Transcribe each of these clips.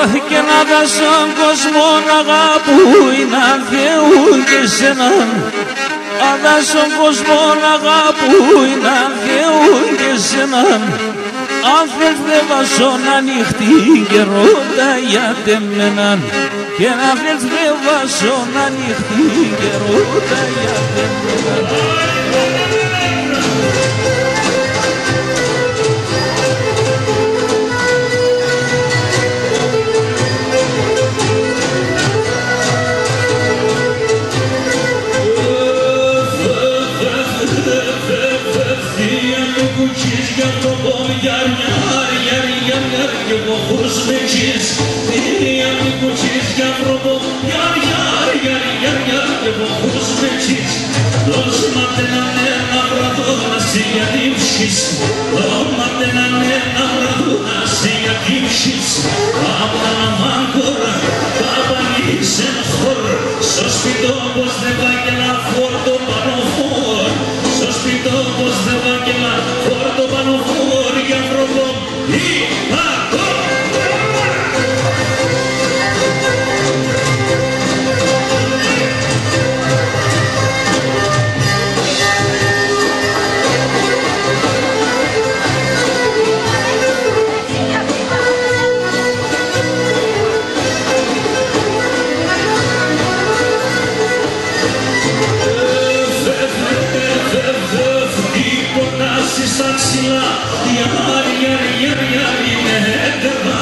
Όχι και να δω στον κόσμο να αγαπούει να θεούν και σέναν. Αλλά στον κόσμο να αγαπούει να θεούν και σέναν. Αν θες δε βάζω να νυχτεί και ρώτα για τεμέναν. Και να θες δε βάζω να νυχτεί και ρώτα για τεμέναν. Για το πόδι, και εγώ χωρίς με τσις. Για μη κουτσίς, για τρόπο, και εγώ χωρίς με τσις. Δώσ' ματένανε να βραδώ να σε γιατύψεις. Ματένανε να βραδώ να σε γιατύψεις. Απ' να μάγκορα, καπανείς εν χωρ. Στο σπιτό πως δεν βάγγελα φόρτο πάνω φόρ. Στο σπιτό πως δεν βάγγελα φόρτο πάνω φόρ. Για τρόπο, στα ξυλά, γιάρι με έντερα.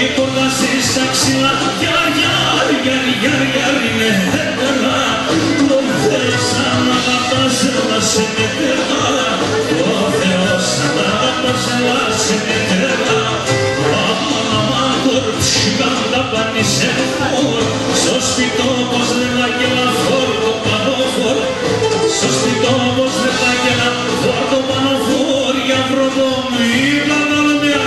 Υποτάσεις στα ξυλά, γιάρι με έντερα. Το Θεός αν αγαπάς να σε μετέρα. Το Θεός αν αγαπάς να σε μετέρα. Αμάν κορψικάν τα πάνεις εν φόρ. Στο σπιτό πως δεν βάγγελα φόρτο πάνω φόρ. Στο σπιτό πως δεν βάγγελα φόρτο πάνω φόρ. Για βροντό μου ήταν αλμιά.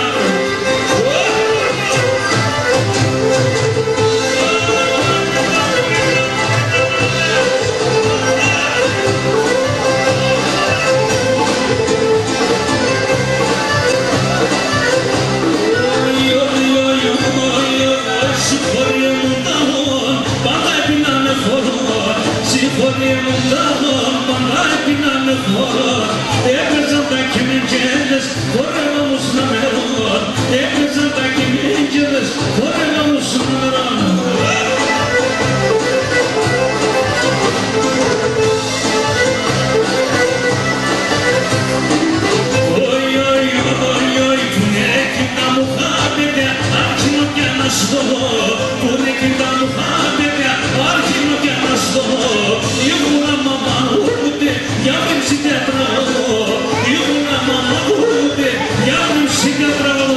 Έπαιζαν τα κυμικέντες, χορεύα μου στα μερών. Έπαιζαν τα κυμικέντες, χορεύα μου στα μερών. Που είναι κοιτά μου χάπετε, άρχινο και να στο. Που είναι κοιτά μου χάπετε, άρχινο και να στο. Ήμουνα μαμά ούτε, για μην συγκατραβώ. Ήμουνα μαμά ούτε, για μην συγκατραβώ.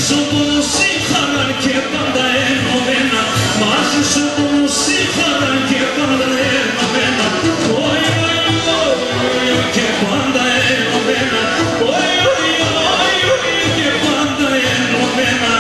σου πόνος η χαρά και πάντα ενωμένα, μαζί σου πόνος η χαρά και πάντα ενωμένα, oi, oi, oi, και πάντα ενωμένα, oi, oi, oi, και πάντα ενωμένα.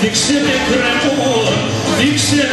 Δείξε με κρεμό, δείξε